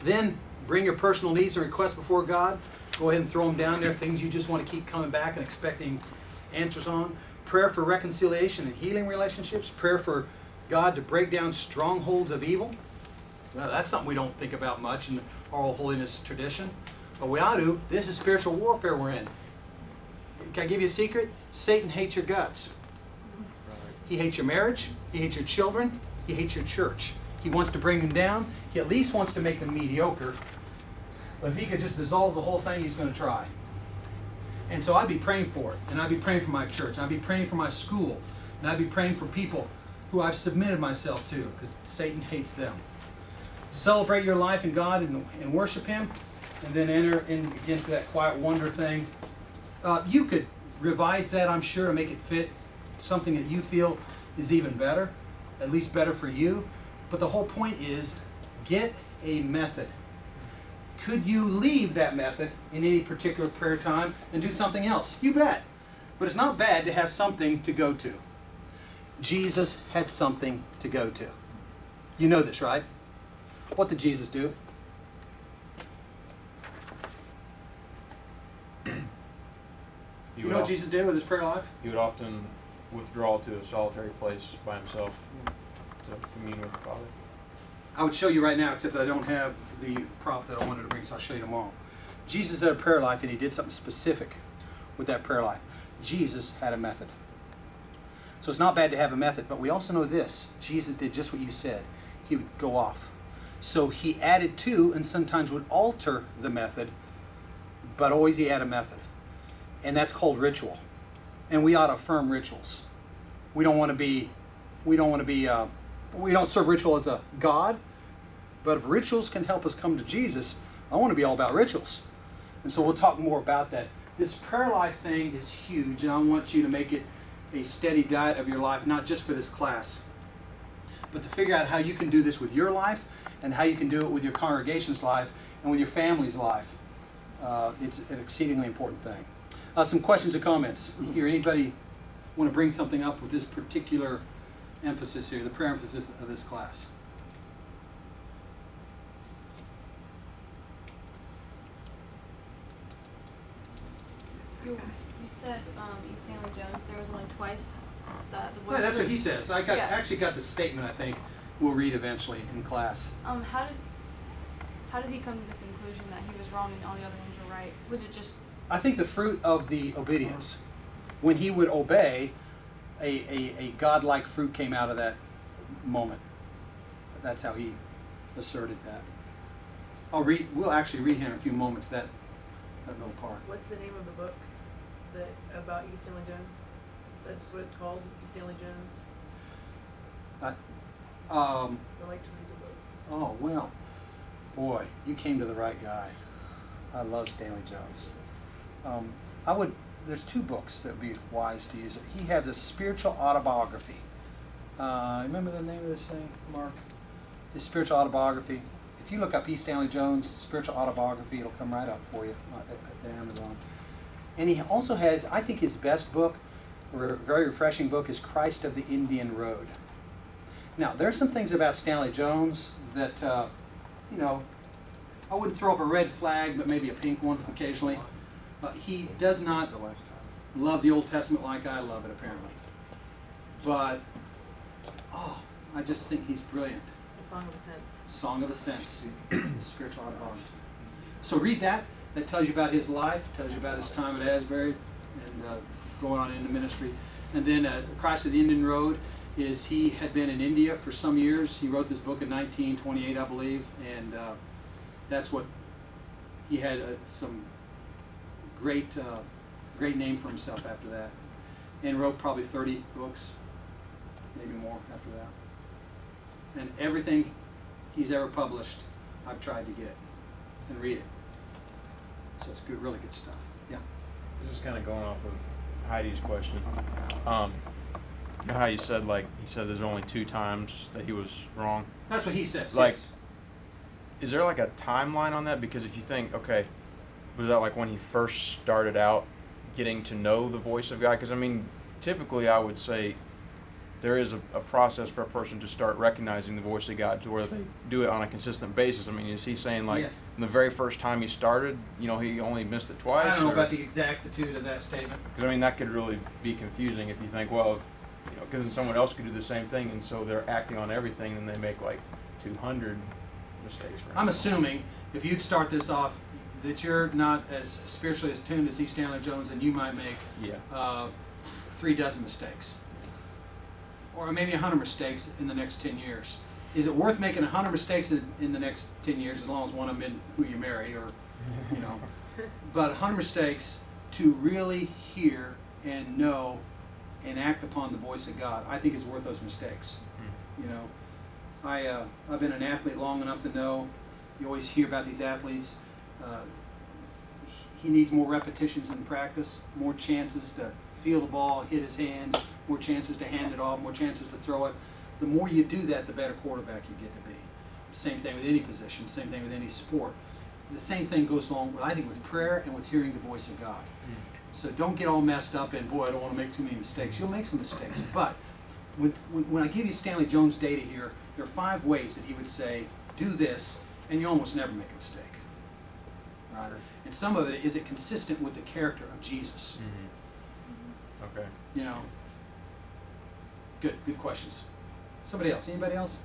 Then bring your personal needs and requests before God. Go ahead and throw them down there, things you just want to keep coming back and expecting answers on. Prayer for reconciliation and healing relationships. Prayer for God to break down strongholds of evil. Well, that's something we don't think about much in the oral holiness tradition. But we ought to. This is spiritual warfare we're in. Can I give you a secret? Satan hates your guts. He hates your marriage. He hates your children. He hates your church. He wants to bring them down. He at least wants to make them mediocre. But if he could just dissolve the whole thing, he's going to try. And so I'd be praying for it. And I'd be praying for my church. And I'd be praying for my school. And I'd be praying for people who I've submitted myself to, because Satan hates them. Celebrate your life in God and worship Him. And then enter into that quiet wonder thing. You could revise that, I'm sure, to make it fit something that you feel is even better, at least better for you. But the whole point is, get a method. Could you leave that method in any particular prayer time and do something else? You bet. But it's not bad to have something to go to. Jesus had something to go to. You know this, right? What did Jesus do? You know what Jesus did with his prayer life? He would often withdraw to a solitary place by himself to commune with the Father. I would show you right now, except I don't have the prop that I wanted to bring, so I'll show you tomorrow. Jesus had a prayer life, and he did something specific with that prayer life. Jesus had a method. So it's not bad to have a method, but we also know this. Jesus did just what you said. He would go off. So he added to, and sometimes would alter the method, but always he had a method. And that's called ritual. And we ought to affirm rituals. We don't serve ritual as a God, but if rituals can help us come to Jesus, I want to be all about rituals. And so we'll talk more about that. This prayer life thing is huge, and I want you to make it a steady diet of your life, not just for this class, but to figure out how you can do this with your life and how you can do it with your congregation's life and with your family's life. It's an exceedingly important thing. Some questions or comments here. Anybody want to bring something up with this particular emphasis here, the prayer emphasis of this class? You said E. Stanley Jones, there was only twice that the voice. Yeah, that's what he says. I Yeah. actually got the statement, I think, we'll read eventually in class. How did he come to the conclusion that he was wrong and all the other ones were right? Was it just... I think the fruit of the obedience. When he would obey, a godlike fruit came out of that moment. That's how he asserted that. We'll actually read here in a few moments that little part. What's the name of the book about E. Stanley Jones? Is that just what it's called? E. Stanley Jones? So I like to read the book. Oh, well, boy, you came to the right guy. I love Stanley Jones. There's two books that would be wise to use. He has a spiritual autobiography. Remember the name of this thing, Mark? His spiritual autobiography. If you look up E. Stanley Jones' spiritual autobiography, it'll come right up for you at Amazon. And he also has, I think his best book, or a very refreshing book, is Christ of the Indian Road. Now, there's some things about Stanley Jones that, I wouldn't throw up a red flag, but maybe a pink one occasionally. He does not love the Old Testament like I love it, apparently. But, I just think he's brilliant. The Song of Ascents. Song of Ascents, spiritual autobiography. So read that. That tells you about his life, tells you about his time at Asbury and going on into ministry. And then Christ of the Indian Road is he had been in India for some years. He wrote this book in 1928, I believe, and that's what he had some great name for himself after that, and wrote probably 30 books, maybe more after that. And everything he's ever published, I've tried to get and read it. So it's good, really good stuff. Yeah. This is kind of going off of Heidi's question. How you said, he said there's only 2 times that he was wrong. That's what he says. Yes. Yes. Is there a timeline on that? Because if you think, okay, was that when he first started out getting to know the voice of God? Because typically I would say there is a process for a person to start recognizing the voice of God to where they do it on a consistent basis. I mean, is he saying like Yes. the very first time he started, you know, he only missed it twice? I don't know or- about the exactitude of that statement. Because I mean, that could really be confusing if you think, well, you know, because someone else could do the same thing, and so they're acting on everything, and they make like 200 mistakes. For I'm instance. assuming if you'd start this off that you're not as spiritually attuned as E. Stanley Jones, and you might make Yeah. 3 dozen mistakes, or maybe 100 mistakes in the next 10 years. Is it worth making 100 mistakes in the next 10 years, as long as one of them in who you marry, or you know? But 100 mistakes to really hear and know and act upon the voice of God, I think is worth those mistakes. You know, I've been an athlete long enough to know. You always hear about these athletes. He needs more repetitions in practice, more chances to feel the ball, hit his hands, more chances to hand it off, more chances to throw it. The more you do that, the better quarterback you get to be. Same thing with any position, same thing with any sport. The same thing goes along, I think, with prayer and with hearing the voice of God. So don't get all messed up in, boy, I don't want to make too many mistakes. You'll make some mistakes. But when I give you Stanley Jones data here, there are 5 ways that he would say, do this, and you almost never make a mistake. Right? And some of it, is it consistent with the character of Jesus? Okay. You know? Good questions. Somebody else? Anybody else?